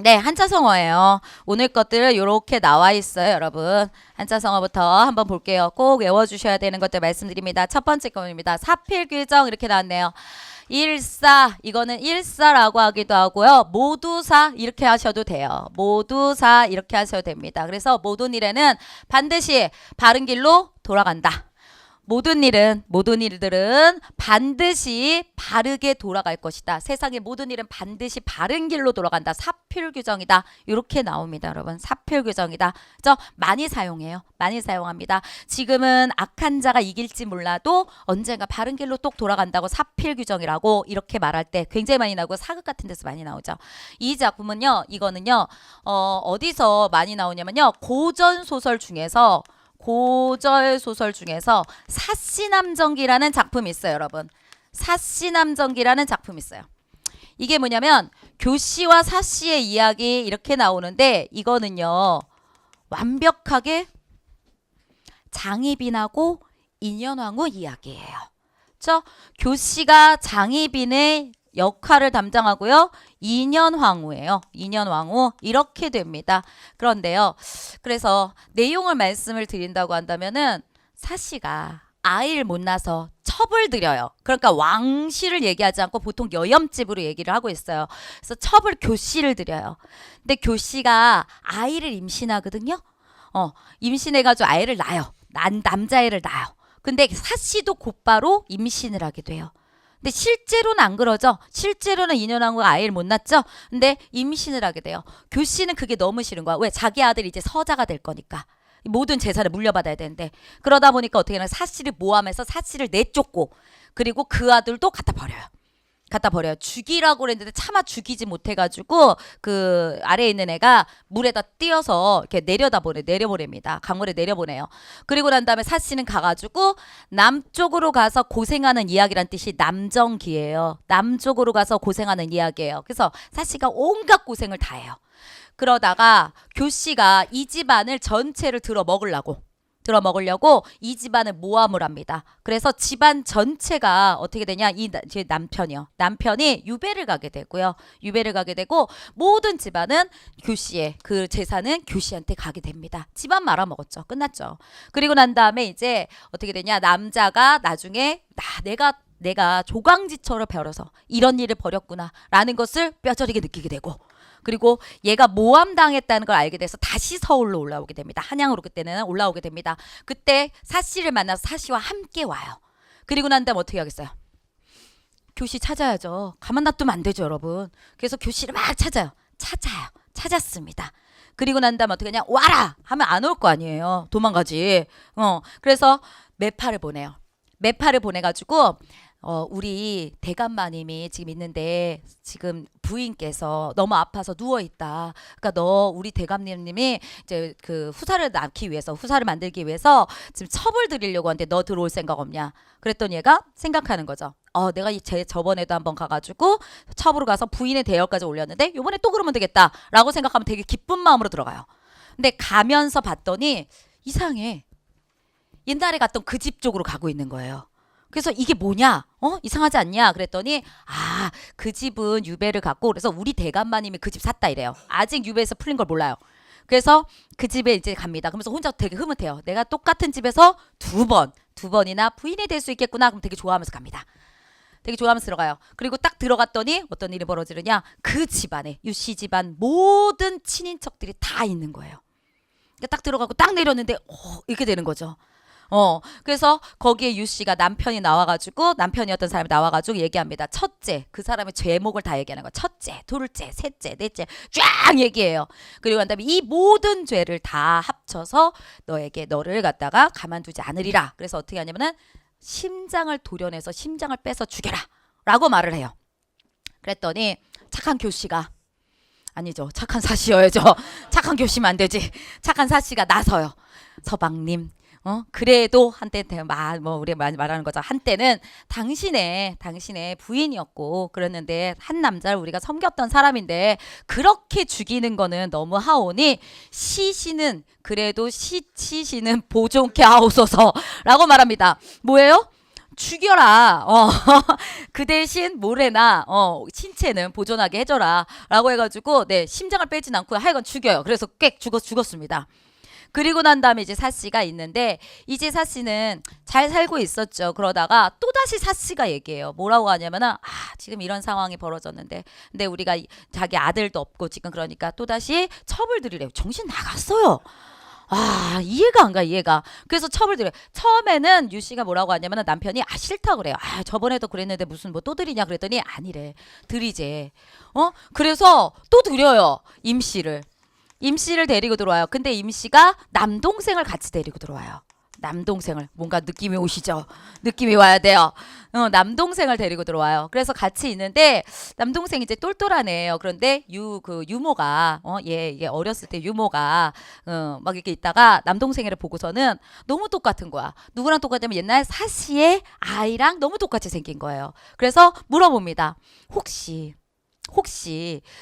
네, 한자성어예요. 오늘 것들 이렇게 나와 있어요, 여러분. 한자성어부터 한번 볼게요. 꼭 외워주셔야 되는 것들 말씀드립니다. 첫 번째 거입니다. 사필규정 이렇게 나왔네요. 일사, 이거는 일사라고 하기도 하고요. 모두사 이렇게 하셔도 돼요. 모두사 이렇게 하셔도 됩니다. 그래서 모든 일에는 반드시 바른 길로 돌아간다. 모든 일들은 반드시 바르게 돌아갈 것이다. 세상의 모든 일은 반드시 바른 길로 돌아간다. 사필규정이다. 이렇게 나옵니다, 여러분. 사필규정이다. 그죠? 많이 사용해요. 많이 사용합니다. 지금은 악한 자가 이길지 몰라도 언젠가 바른 길로 똑 돌아간다고 사필규정이라고 이렇게 말할 때 굉장히 많이 나오고 사극 같은 데서 많이 나오죠. 이 작품은요, 이거는요, 어디서 많이 나오냐면요, 고전 소설 중에서 사씨남정기라는 작품이 있어요, 여러분. 사씨남정기라는 작품이 있어요. 이게 뭐냐면 교씨와 사씨의 이야기 이렇게 나오는데 이거는요 완벽하게 장희빈하고 인현왕후 이야기예요. 그렇죠? 교씨가 장희빈의 역할을 담당하고요. 인현왕후예요. 인현왕후 이렇게 됩니다. 그런데요. 그래서 내용을 말씀을 드린다고 한다면은 사씨가 아이를 못 낳아서 첩을 들여요. 그러니까 왕씨를 얘기하지 않고 보통 여염집으로 얘기를 하고 있어요. 그래서 첩을 교씨를 들여요. 근데 교씨가 아이를 임신하거든요. 임신해가지고 아이를 낳아요. 남자애를 낳아요. 근데 사씨도 곧바로 임신을 하게 돼요. 근데 실제로는 안 그러죠. 실제로는 인현왕후가 아이를 못 낳죠. 근데 임신을 하게 돼요. 교씨는 그게 너무 싫은 거야. 왜? 자기 아들이 이제 서자가 될 거니까. 모든 재산을 물려받아야 되는데. 그러다 보니까 어떻게 하나 사씨를 모함해서 사씨를 내쫓고 그리고 그 아들도 갖다 버려요. 갖다 버려요. 죽이라고 그랬는데 차마 죽이지 못해가지고 그 아래에 있는 애가 물에다 띄어서 이렇게 내려보냅니다. 강물에 내려보내요. 그리고 난 다음에 사씨는 가가지고 남쪽으로 가서 고생하는 이야기란 뜻이 남정기예요. 남쪽으로 가서 고생하는 이야기예요. 그래서 사씨가 온갖 고생을 다 해요. 그러다가 교씨가 이 집안을 전체를 들어먹으려고 이 집안을 모함을 합니다. 그래서 집안 전체가 어떻게 되냐? 제 남편이 유배를 가게 되고요. 유배를 가게 되고 모든 집안은 교씨의 그 재산은 교씨한테 가게 됩니다. 집안 말아먹었죠. 끝났죠. 그리고 난 다음에 이제 어떻게 되냐? 남자가 나중에 내가 조강지처럼 벌어서 이런 일을 벌였구나라는 것을 뼈저리게 느끼게 되고 그리고 얘가 모함당했다는 걸 알게 돼서 다시 서울로 올라오게 됩니다. 한양으로 그때는 올라오게 됩니다. 그때 사씨를 만나서 사씨와 함께 와요. 그리고 난 다음에 어떻게 하겠어요? 교씨 찾아야죠. 가만 놔두면 안 되죠, 여러분. 그래서 교씨를 막 찾아요. 찾았습니다. 그리고 난 다음에 어떻게 하냐? 와라! 하면 안 올 거 아니에요. 도망가지. 그래서 매파를 보내요. 매파를 보내가지고 우리 대감마님이 지금 있는데 지금 부인께서 너무 아파서 누워 있다. 그러니까 우리 대감님이 이제 그 후사를 만들기 위해서 지금 첩을 드리려고 하는데 너 들어올 생각 없냐? 그랬더니 얘가 생각하는 거죠. 내가 저번에도 한번 가가지고 첩으로 가서 부인의 대열까지 올렸는데 요번에 또 그러면 되겠다라고 생각하면 되게 기쁜 마음으로 들어가요. 근데 가면서 봤더니 이상해. 옛날에 갔던 그 집 쪽으로 가고 있는 거예요. 그래서 이게 뭐냐? 이상하지 않냐? 그랬더니 그 집은 유배를 갔고 그래서 우리 대감마님이 그 집 샀다 이래요. 아직 유배에서 풀린 걸 몰라요. 그래서 그 집에 이제 갑니다. 그러면서 혼자 되게 흐뭇해요. 내가 똑같은 집에서 두 번이나 부인이 될 수 있겠구나. 그럼 되게 좋아하면서 갑니다. 되게 좋아하면서 들어가요. 그리고 딱 들어갔더니 어떤 일이 벌어지느냐? 그 집안에 유씨 집안 모든 친인척들이 다 있는 거예요. 딱 들어가고 딱 내렸는데 이렇게 되는 거죠. 그래서 거기에 유씨가 남편이었던 사람이 나와가지고 얘기합니다. 첫째, 그 사람의 제목을 다 얘기하는 거야. 첫째, 둘째, 셋째, 넷째 쫙 얘기해요. 그리고 난 다음에 이 모든 죄를 다 합쳐서 너를 갖다가 가만두지 않으리라. 그래서 어떻게 하냐면은 심장을 도려내서 심장을 빼서 죽여라 라고 말을 해요. 그랬더니 착한 교씨가 아니죠. 착한 사씨여야죠. 착한 교씨면 안 되지. 착한 사씨가 나서요. 서방님 그래도 한때 우리 말하는 거죠. 한때는 당신의 부인이었고 그랬는데 한 남자를 우리가 섬겼던 사람인데 그렇게 죽이는 거는 너무 하오니 시시는 그래도 시치시는 보존케 하옵소서라고 말합니다. 뭐예요? 죽여라. 그 대신 모래나 신체는 보존하게 해줘라. 라고 해가지고 네 심장을 빼진 않고 하여간 죽여요. 그래서 꽤 죽었습니다. 그리고 난 다음에 이제 사씨가 있는데 이제 사씨는 잘 살고 있었죠. 그러다가 또다시 사씨가 얘기해요. 뭐라고 하냐면은 지금 이런 상황이 벌어졌는데 근데 우리가 자기 아들도 없고 지금 그러니까 또다시 첩을 들이래요. 정신 나갔어요. 이해가 안 가, 이해가. 그래서 첩을 들여요. 처음에는 유씨가 뭐라고 하냐면 남편이 싫다 그래요. 저번에도 그랬는데 무슨 뭐 또 들이냐 그랬더니 아니래. 들이제. 그래서 또 들여요. 임씨를 데리고 들어와요. 근데 임씨가 남동생을 같이 데리고 들어와요. 남동생을 뭔가 느낌이 오시죠? 느낌이 와야 돼요. 남동생을 데리고 들어와요. 그래서 같이 있는데 남동생이 이제 똘똘한 애예요. 그런데 유모가 이게 어렸을 때 유모가 막 이렇게 있다가 남동생을 보고서는 너무 똑같은 거야. 누구랑 똑같냐면 옛날 사시의 아이랑 너무 똑같이 생긴 거예요. 그래서 물어봅니다. 혹시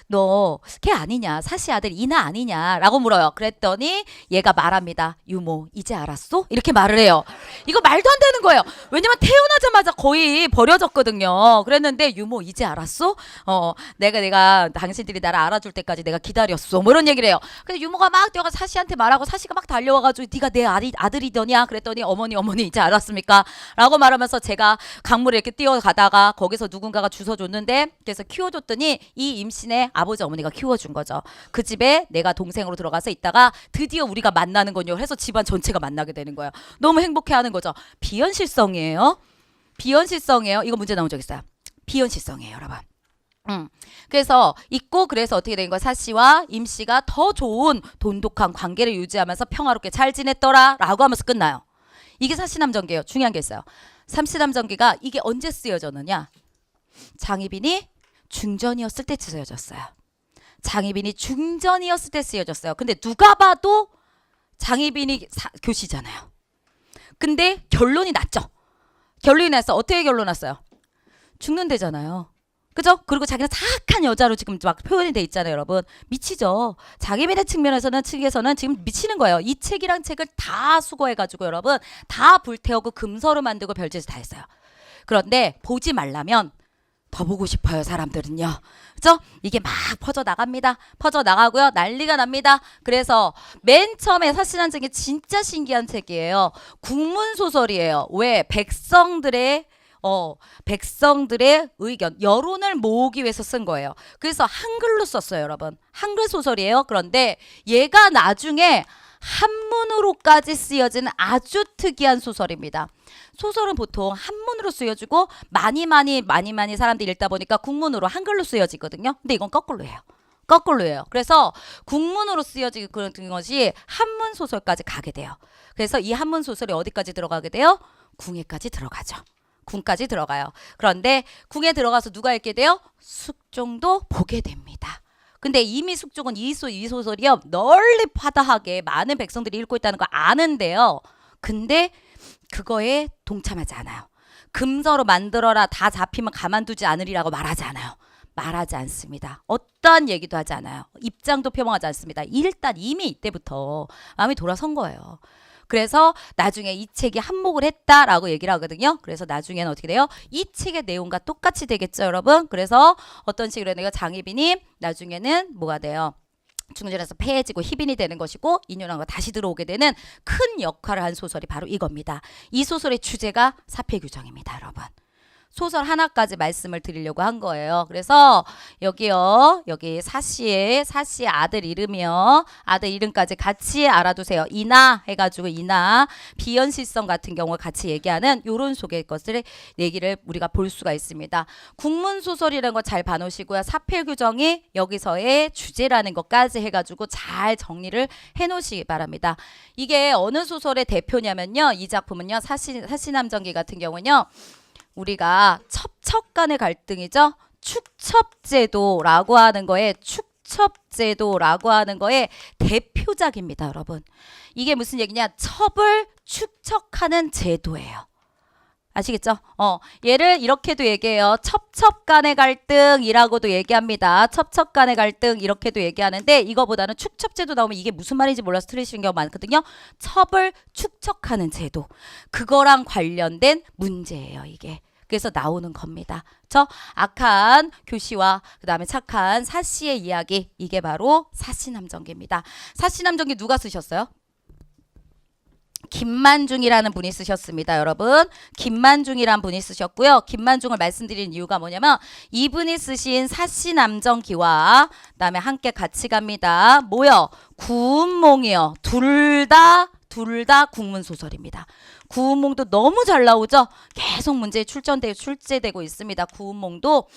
너 걔 아니냐? 사시 아들 이나 아니냐? 라고 물어요. 그랬더니 얘가 말합니다. 유모 이제 알았어? 이렇게 말을 해요. 이거 말도 안 되는 거예요. 왜냐면 태어나자마자 거의 버려졌거든요. 그랬는데 유모 이제 알았어? 내가 당신들이 나를 알아줄 때까지 내가 기다렸어. 뭐 이런 얘기를 해요. 근데 유모가 막 뛰어가 사시한테 말하고 사시가 막 달려와가지고 네가 내 아들이더냐? 그랬더니 어머니 이제 알았습니까? 라고 말하면서 제가 강물에 이렇게 뛰어가다가 거기서 누군가가 주워줬는데 그래서 키워줬더니 이 임신의 아버지 어머니가 키워준 거죠. 그 집에 내가 동생으로 들어가서 있다가 드디어 우리가 만나는 거요 해서 집안 전체가 만나게 되는 거예요. 너무 행복해하는 거죠. 비현실성이에요. 이거 문제 나온 적 있어요. 비현실성이에요, 여러분. 그래서 있고 그래서 어떻게 된 거야? 사씨와 임씨가 더 좋은 돈독한 관계를 유지하면서 평화롭게 잘 지냈더라 라고 하면서 끝나요. 이게 사시남전기예요. 중요한 게 있어요. 삼시남전기가 이게 언제 쓰여졌느냐? 장희빈이 중전이었을 때 쓰여졌어요. 근데 누가 봐도 장희빈이 교시잖아요. 근데 결론이 났죠. 어떻게 결론 났어요? 죽는다잖아요. 그죠? 그리고 자기는 사악한 여자로 지금 막 표현이 돼 있잖아요, 여러분. 미치죠. 장희빈의 측에서는 지금 미치는 거예요. 이 책이랑 책을 다 수거해가지고 여러분 다 불태우고 금서로 만들고 별짓을 다 했어요. 그런데 보지 말라면 더 보고 싶어요, 사람들은요. 그죠? 이게 막 퍼져나갑니다. 퍼져나가고요. 난리가 납니다. 그래서 맨 처음에 사실한적이 진짜 신기한 책이에요. 국문소설이에요. 왜? 백성들의 의견, 여론을 모으기 위해서 쓴 거예요. 그래서 한글로 썼어요, 여러분. 한글 소설이에요. 그런데 얘가 나중에 한문으로까지 쓰여진 아주 특이한 소설입니다. 소설은 보통 한문으로 쓰여지고 많이 사람들이 읽다 보니까 국문으로 한글로 쓰여지거든요. 근데 이건 거꾸로예요. 그래서 국문으로 쓰여진 그런 것이 한문 소설까지 가게 돼요. 그래서 이 한문 소설이 어디까지 들어가게 돼요? 궁에까지 들어가죠. 궁까지 들어가요. 그런데 궁에 들어가서 누가 읽게 돼요? 숙종도 보게 됩니다. 근데 이미 숙종은 이 소설이요 널리 파다하게 많은 백성들이 읽고 있다는 거 아는데요. 근데 그거에 동참하지 않아요. 금서로 만들어라 다 잡히면 가만두지 않으리라고 말하지 않아요. 말하지 않습니다. 어떠한 얘기도 하지 않아요. 입장도 표명하지 않습니다. 일단 이미 이때부터 마음이 돌아선 거예요. 그래서 나중에 이 책이 한몫을 했다라고 얘기를 하거든요. 그래서 나중에는 어떻게 돼요? 이 책의 내용과 똑같이 되겠죠, 여러분. 그래서 어떤 식으로 해야 돼요? 장희빈이 나중에는 뭐가 돼요? 중전에서 패해지고 희빈이 되는 것이고 인연왕과 다시 들어오게 되는 큰 역할을 한 소설이 바로 이겁니다. 이 소설의 주제가 사폐규정입니다, 여러분. 소설 하나까지 말씀을 드리려고 한 거예요. 그래서 여기요. 여기 사씨의 아들 이름이요. 아들 이름까지 같이 알아두세요. 이나 해가지고 이나 비현실성 같은 경우 같이 얘기하는 요런 속의 것을 얘기를 우리가 볼 수가 있습니다. 국문소설이라는 거 잘 봐놓으시고요. 사필규정이 여기서의 주제라는 것까지 해가지고 잘 정리를 해놓으시기 바랍니다. 이게 어느 소설의 대표냐면요. 이 작품은요. 사시남전기 같은 경우는요. 우리가 첩첩 간의 갈등이죠. 축첩제도라고 하는 거에 대표작입니다, 여러분. 이게 무슨 얘기냐? 첩을 축척하는 제도예요. 아시겠죠? 얘를 이렇게도 얘기해요. 첩첩간의 갈등이라고도 얘기합니다. 첩첩간의 갈등 이렇게도 얘기하는데 이거보다는 축첩제도 나오면 이게 무슨 말인지 몰라서 틀리시는 경우가 많거든요. 첩을 축척하는 제도. 그거랑 관련된 문제예요, 이게. 그래서 나오는 겁니다. 저 악한 교시와 그 다음에 착한 사씨의 이야기. 이게 바로 사씨남정기입니다. 사씨남정기 누가 쓰셨어요? 김만중이라는 분이 쓰셨습니다, 여러분. 김만중이라는 분이 쓰셨고요. 김만중을 말씀드리는 이유가 뭐냐면 이분이 쓰신 사씨남정기와 그다음에 함께 같이 갑니다. 뭐요? 구운몽이요. 둘 다 국문소설입니다. 구운몽도 너무 잘 나오죠? 계속 문제에 출제되고 있습니다. 구운몽도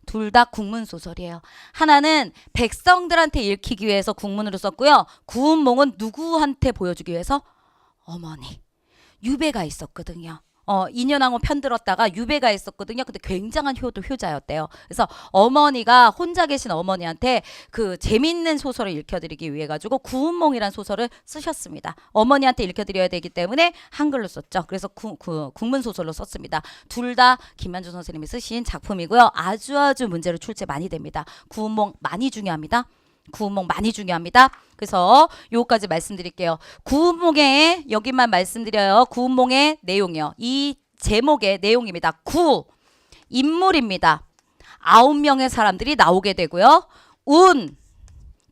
둘 다 국문소설이에요. 하나는 백성들한테 읽히기 위해서 국문으로 썼고요. 구운몽은 누구한테 보여주기 위해서? 어머니 유배가 있었거든요. 인현왕후 편들었다가 유배가 있었거든요. 근데 굉장한 효자였대요. 그래서 어머니가 혼자 계신 어머니한테 그 재밌는 소설을 읽혀드리기 위해 가지고 구운몽이란 소설을 쓰셨습니다. 어머니한테 읽혀드려야 되기 때문에 한글로 썼죠. 그래서 국문소설로 썼습니다. 둘 다 김만중 선생님이 쓰신 작품이고요. 아주 문제로 출제 많이 됩니다. 구운몽 많이 중요합니다. 구운몽 많이 중요합니다. 그래서 요거까지 말씀드릴게요. 구운몽의 여기만 말씀드려요. 구운몽의 내용이요. 이 제목의 내용입니다. 인물입니다. 9명의 사람들이 나오게 되고요.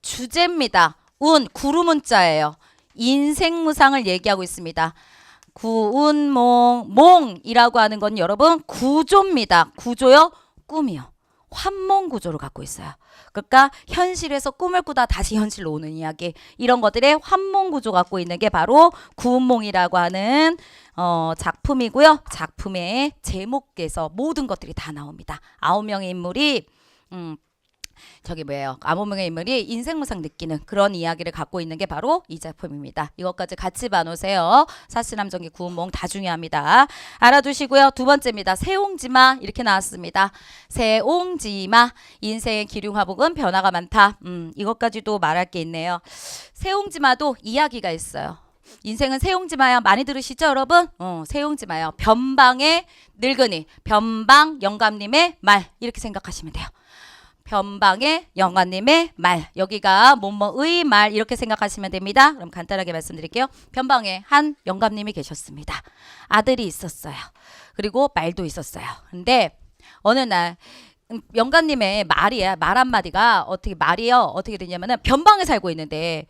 주제입니다. 구름문자예요. 인생무상을 얘기하고 있습니다. 몽이라고 하는 건 여러분 구조입니다. 구조요? 꿈이요. 환몽 구조를 갖고 있어요. 그러니까 현실에서 꿈을 꾸다 다시 현실로 오는 이야기. 이런 것들의 환몽 구조 갖고 있는 게 바로 구운몽이라고 하는 작품이고요. 작품의 제목에서 모든 것들이 다 나옵니다. 9명의 인물이 9명의 인물이 인생무상 느끼는 그런 이야기를 갖고 있는 게 바로 이 작품입니다. 이것까지 같이 봐놓으세요. 사씨남정기 구운몽 다 중요합니다. 알아두시고요. 두 번째입니다. 세옹지마 이렇게 나왔습니다. 세옹지마 인생의 기륭화복은 변화가 많다. 이것까지도 말할 게 있네요. 세옹지마도 이야기가 있어요. 인생은 세옹지마야. 많이 들으시죠 여러분? 세옹지마요. 변방의 늙은이, 변방 영감님의 말 이렇게 생각하시면 돼요. 변방의 영감님의 말, 여기가 뭐뭐의 말 이렇게 생각하시면 됩니다. 그럼 간단하게 말씀드릴게요. 변방에 한 영감님이 계셨습니다. 아들이 있었어요. 그리고 말도 있었어요. 근데 어느 날 영감님의 말 한마디가 어떻게 되냐면은 변방에 살고 있는데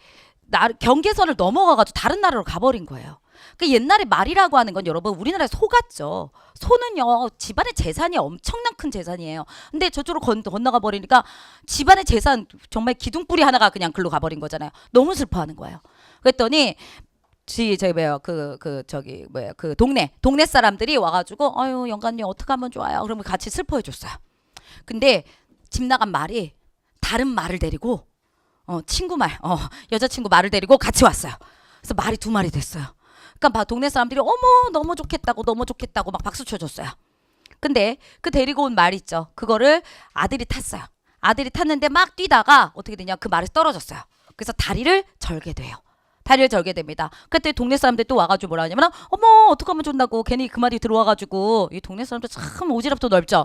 경계선을 넘어가가지고 다른 나라로 가버린 거예요. 그 옛날에 말이라고 하는 건 여러분 우리나라에 소 같죠. 소는요 집안의 재산이 엄청난 큰 재산이에요. 근데 저쪽으로 건너가 버리니까 집안의 재산 정말 기둥뿌리 하나가 그냥 글로 가버린 거잖아요. 너무 슬퍼하는 거예요. 그랬더니 동네 사람들이 와가지고 아유 영감님 어떻게 하면 좋아요. 그러면 같이 슬퍼해 줬어요. 근데 집 나간 말이 다른 말을 데리고 여자친구 말을 데리고 같이 왔어요. 그래서 말이 2마리 됐어요. 그러니까 동네 사람들이 어머 너무 좋겠다고 막 박수 쳐줬어요. 근데 그 데리고 온 말 있죠. 그거를 아들이 탔어요. 아들이 탔는데 막 뛰다가 어떻게 되냐 그 말이 떨어졌어요. 그래서 다리를 절게 돼요. 다리를 절게 됩니다. 그때 동네 사람들 또 와가지고 뭐라 하냐면 어머 어떡하면 좋다고 괜히 그 말이 들어와가지고 이 동네 사람들 참 오지랖도 넓죠.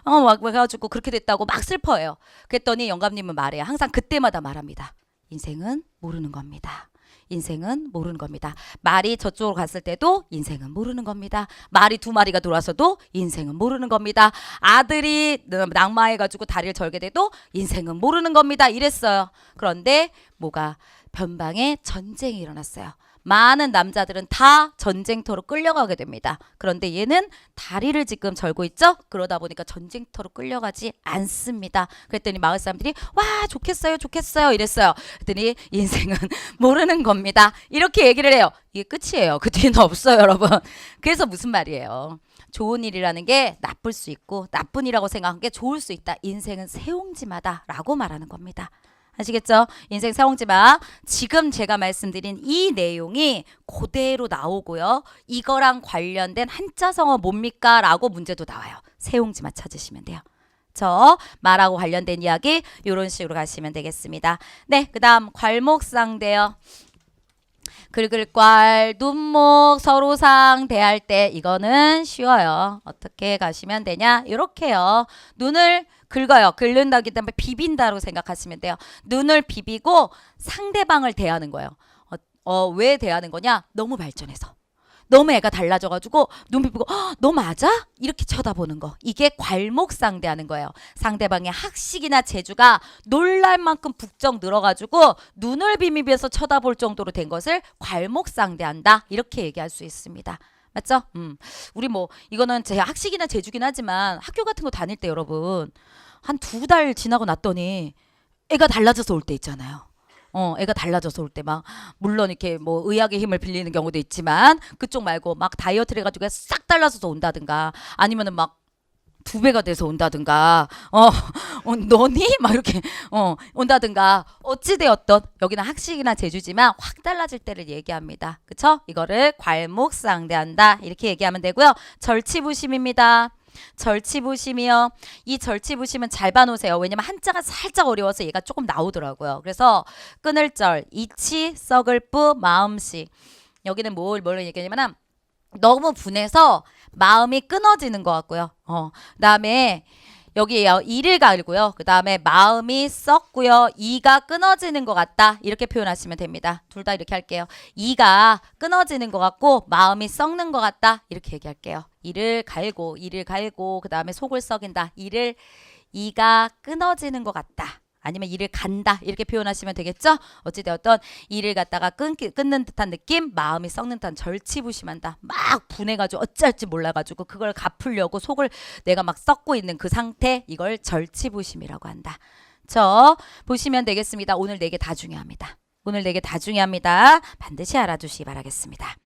막 해가지고 그렇게 됐다고 막 슬퍼해요. 그랬더니 영감님은 말해요. 항상 그때마다 말합니다. 인생은 모르는 겁니다. 인생은 모르는 겁니다. 말이 저쪽으로 갔을 때도 인생은 모르는 겁니다. 말이 2마리가 들어와서도 인생은 모르는 겁니다. 아들이 낙마해가지고 다리를 절게 돼도 인생은 모르는 겁니다. 이랬어요. 그런데 변방에 전쟁이 일어났어요. 많은 남자들은 다 전쟁터로 끌려가게 됩니다. 그런데 얘는 다리를 지금 절고 있죠? 그러다 보니까 전쟁터로 끌려가지 않습니다. 그랬더니 마을 사람들이 와 좋겠어요 이랬어요. 그랬더니 인생은 모르는 겁니다. 이렇게 얘기를 해요. 이게 끝이에요. 그 뒤에는 없어요 여러분. 그래서 무슨 말이에요. 좋은 일이라는 게 나쁠 수 있고 나쁜 일이라고 생각한 게 좋을 수 있다. 인생은 세옹지마다 라고 말하는 겁니다. 아시겠죠? 인생 세옹지마. 지금 제가 말씀드린 이 내용이 그대로 나오고요. 이거랑 관련된 한자성어 뭡니까? 라고 문제도 나와요. 세옹지마 찾으시면 돼요. 말하고 관련된 이야기 이런 식으로 가시면 되겠습니다. 네, 그 다음 괄목상대요. 긁을꽐, 눈목, 서로상 대할 때 이거는 쉬워요. 어떻게 가시면 되냐? 이렇게요. 눈을 긁어요. 긁는다기 때문에 비빈다고 생각하시면 돼요. 눈을 비비고 상대방을 대하는 거예요. 왜 대하는 거냐? 너무 발전해서. 너무 애가 달라져가지고 눈 비비고 너 맞아? 이렇게 쳐다보는 거. 이게 괄목상대하는 거예요. 상대방의 학식이나 재주가 놀랄 만큼 북적 늘어가지고 눈을 비비면서 쳐다볼 정도로 된 것을 괄목상대한다. 이렇게 얘기할 수 있습니다. 맞죠? 우리 뭐 이거는 제 학식이나 재주긴 하지만 학교 같은 거 다닐 때 여러분 한 2달 지나고 났더니 애가 달라져서 올 때 있잖아요. 애가 달라져서 올 때 막 물론 이렇게 뭐 의학의 힘을 빌리는 경우도 있지만 그쪽 말고 막 다이어트를 해가지고 싹 달라져서 온다든가 아니면은 막 2배가 돼서 온다든가 너니? 막 이렇게 온다든가 어찌되었던 여기는 학식이나 재주지만 확 달라질 때를 얘기합니다. 그쵸? 이거를 괄목상대한다 이렇게 얘기하면 되고요. 절치부심입니다. 절치부심이요. 이 절치부심은 잘 봐놓으세요. 왜냐면 한자가 살짝 어려워서 얘가 조금 나오더라고요. 그래서 끊을 절, 이치, 썩을 뿌, 마음씨. 여기는 뭘 얘기하냐면 너무 분해서 마음이 끊어지는 것 같고요. 그다음에 여기에요. 이를 갈고요. 그 다음에 마음이 썩고요. 이가 끊어지는 것 같다. 이렇게 표현하시면 됩니다. 둘 다 이렇게 할게요. 이가 끊어지는 것 같고 마음이 썩는 것 같다. 이렇게 얘기할게요. 이를 갈고 그 다음에 속을 썩인다. 이가 끊어지는 것 같다. 아니면 이를 간다 이렇게 표현하시면 되겠죠. 어찌되었던 이를 갖다가 끊는 듯한 느낌, 마음이 썩는 듯한 절치부심한다. 막 분해가지고 어찌할지 몰라가지고 그걸 갚으려고 속을 내가 막 썩고 있는 그 상태, 이걸 절치부심이라고 한다. 보시면 되겠습니다. 오늘 4개 다 중요합니다. 오늘 4개 다 중요합니다. 반드시 알아두시기 바라겠습니다.